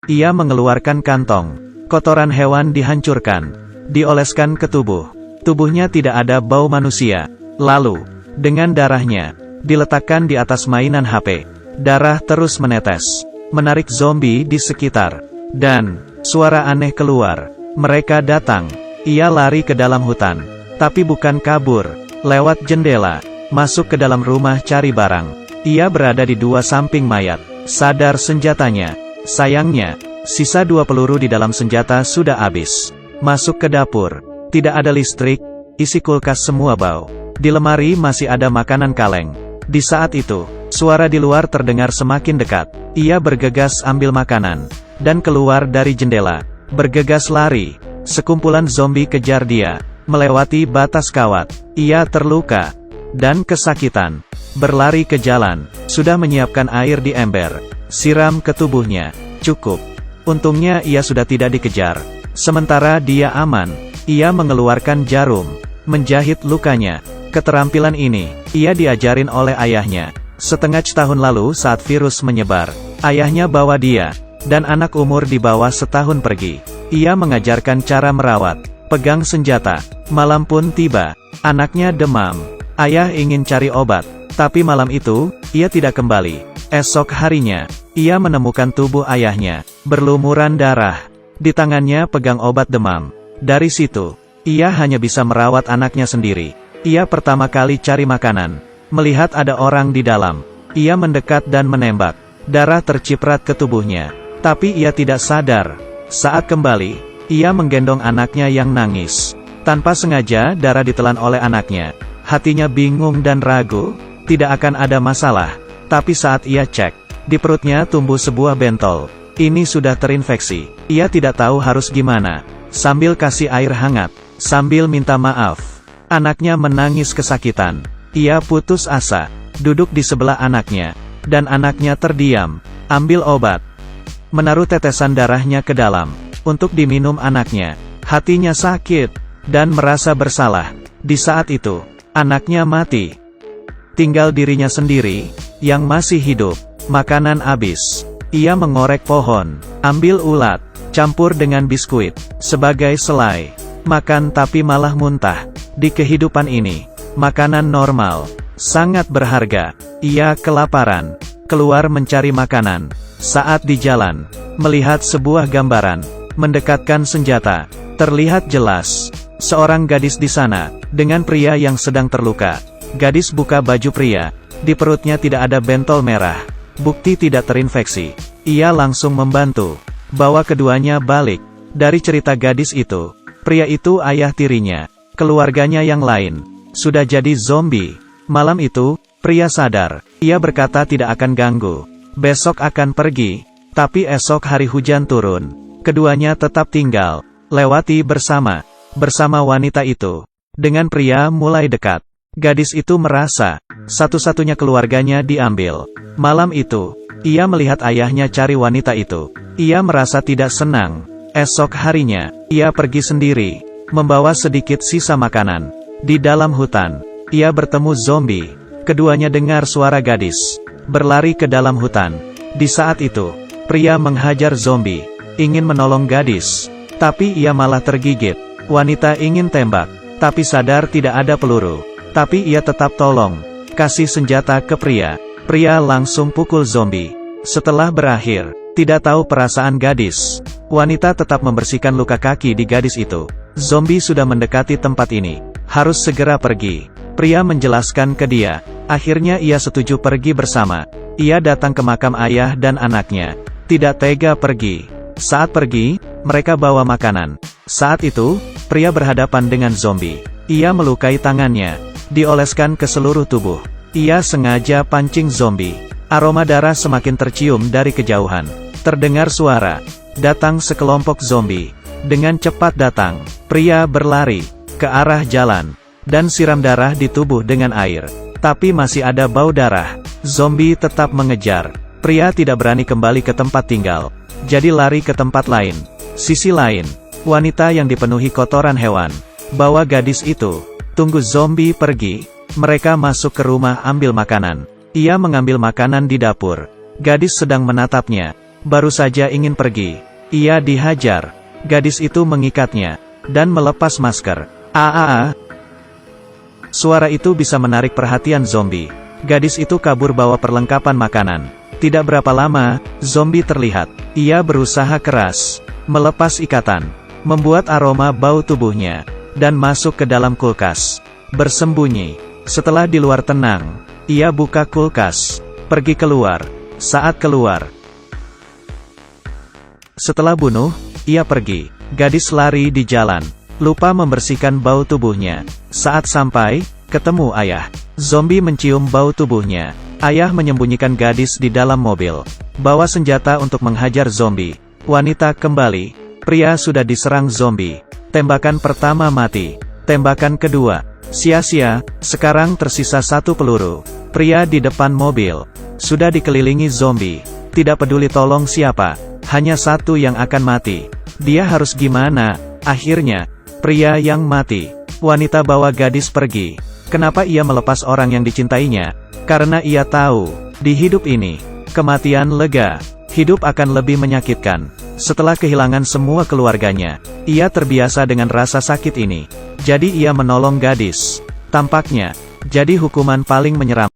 Ia mengeluarkan kantong. Kotoran hewan dihancurkan, dioleskan ke tubuh. Tubuhnya tidak ada bau manusia. Lalu, dengan darahnya, diletakkan di atas mainan HP. Darah terus menetes, menarik zombie di sekitar. Dan, suara aneh keluar. Mereka datang. Ia lari ke dalam hutan. Tapi bukan kabur, lewat jendela, masuk ke dalam rumah cari barang. Ia berada di dua samping mayat. Sadar senjatanya. Sayangnya, sisa 2 peluru di dalam senjata sudah habis. Masuk ke dapur. Tidak ada listrik, isi kulkas semua bau. Di lemari masih ada makanan kaleng. Di saat itu, suara di luar terdengar semakin dekat. Ia bergegas ambil makanan, dan keluar dari jendela. Bergegas lari. Sekumpulan zombie kejar dia, melewati batas kawat. Ia terluka, dan kesakitan. Berlari ke jalan, sudah menyiapkan air di ember. Siram ke tubuhnya. Cukup. Untungnya ia sudah tidak dikejar. Sementara dia aman, ia mengeluarkan jarum, menjahit lukanya. Keterampilan ini, ia diajarin oleh ayahnya. Setengah tahun lalu saat virus menyebar, ayahnya bawa dia, dan anak umur di bawah setahun pergi. Ia mengajarkan cara merawat, pegang senjata. Malam pun tiba, anaknya demam. Ayah ingin cari obat, tapi malam itu, ia tidak kembali. Esok harinya, ia menemukan tubuh ayahnya, berlumuran darah. Di tangannya pegang obat demam. Dari situ, ia hanya bisa merawat anaknya sendiri. Ia pertama kali cari makanan, melihat ada orang di dalam. Ia mendekat dan menembak. Darah terciprat ke tubuhnya, tapi ia tidak sadar. Saat kembali, ia menggendong anaknya yang nangis. Tanpa sengaja darah ditelan oleh anaknya. Hatinya bingung dan ragu, tidak akan ada masalah. Tapi saat ia cek, di perutnya tumbuh sebuah bentol. Ini sudah terinfeksi. Ia tidak tahu harus gimana. Sambil kasih air hangat, sambil minta maaf. Anaknya menangis kesakitan. Ia putus asa, duduk di sebelah anaknya. Dan anaknya terdiam. Ambil obat. Menaruh tetesan darahnya ke dalam, untuk diminum anaknya. Hatinya sakit, dan merasa bersalah. Di saat itu, anaknya mati. Tinggal dirinya sendiri, yang masih hidup. Makanan habis. Ia mengorek pohon, ambil ulat, campur dengan biskuit, sebagai selai. Makan tapi malah muntah. Di kehidupan ini, makanan normal, sangat berharga. Ia kelaparan, keluar mencari makanan. Saat di jalan, melihat sebuah gambaran, mendekatkan senjata. Terlihat jelas, seorang gadis di sana, dengan pria yang sedang terluka. Gadis buka baju pria, di perutnya tidak ada bentol merah. Bukti tidak terinfeksi. Ia langsung membantu, bawa keduanya balik. Dari cerita gadis itu, pria itu ayah tirinya, keluarganya yang lain, sudah jadi zombie. Malam itu, pria sadar, ia berkata tidak akan ganggu. Besok akan pergi, tapi esok hari hujan turun. Keduanya tetap tinggal, lewati bersama wanita itu. Dengan pria mulai dekat, gadis itu merasa, satu-satunya keluarganya diambil. Malam itu, ia melihat ayahnya cari wanita itu. Ia merasa tidak senang. Esok harinya, ia pergi sendiri, membawa sedikit sisa makanan. Di dalam hutan, ia bertemu zombie. Keduanya dengar suara gadis, berlari ke dalam hutan. Di saat itu, pria menghajar zombie, ingin menolong gadis, tapi ia malah tergigit. Wanita ingin tembak, tapi sadar tidak ada peluru. Tapi ia tetap tolong, kasih senjata ke pria. Pria langsung pukul zombie. Setelah berakhir, tidak tahu perasaan gadis. Wanita tetap membersihkan luka kaki di gadis itu. Zombie sudah mendekati tempat ini, harus segera pergi. Pria menjelaskan ke dia. Akhirnya ia setuju pergi bersama. Ia datang ke makam ayah dan anaknya. Tidak tega pergi. Saat pergi, mereka bawa makanan. Saat itu, pria berhadapan dengan zombie. Ia melukai tangannya, dioleskan ke seluruh tubuh. Ia sengaja pancing zombie. Aroma darah semakin tercium dari kejauhan. Terdengar suara. Datang sekelompok zombie. Dengan cepat datang. Pria berlari ke arah jalan, dan siram darah di tubuh dengan air. Tapi masih ada bau darah. Zombie tetap mengejar. Pria tidak berani kembali ke tempat tinggal, jadi lari ke tempat lain. Sisi lain, wanita yang dipenuhi kotoran hewan, bawa gadis itu. Tunggu zombie pergi, mereka masuk ke rumah ambil makanan. Ia mengambil makanan di dapur. Gadis sedang menatapnya. baru saja ingin pergi. Ia dihajar. Gadis itu mengikatnya, dan melepas masker. Suara itu bisa menarik perhatian zombie. Gadis itu kabur bawa perlengkapan makanan. Tidak berapa lama, zombie terlihat. Ia berusaha keras melepas ikatan, membuat aroma bau tubuhnya, dan masuk ke dalam kulkas. Bersembunyi. Setelah di luar tenang, ia buka kulkas, pergi keluar. Saat keluar, setelah bunuh, ia pergi. Gadis lari di jalan, lupa membersihkan bau tubuhnya. Saat sampai, ketemu ayah. Zombie mencium bau tubuhnya. Ayah menyembunyikan gadis di dalam mobil, bawa senjata untuk menghajar zombie. Wanita kembali. Pria sudah diserang zombie. Tembakan pertama mati. Tembakan kedua sia-sia. Sekarang tersisa 1 peluru. Pria di depan mobil sudah dikelilingi zombie. Tidak peduli tolong siapa, hanya 1 yang akan mati. Dia harus gimana? Akhirnya, pria yang mati. Wanita bawa gadis pergi. Kenapa ia melepas orang yang dicintainya? Karena ia tahu, di hidup ini, kematian lega, hidup akan lebih menyakitkan. Setelah kehilangan semua keluarganya, ia terbiasa dengan rasa sakit ini. Jadi ia menolong gadis. Tampaknya, jadi hukuman paling menyeram.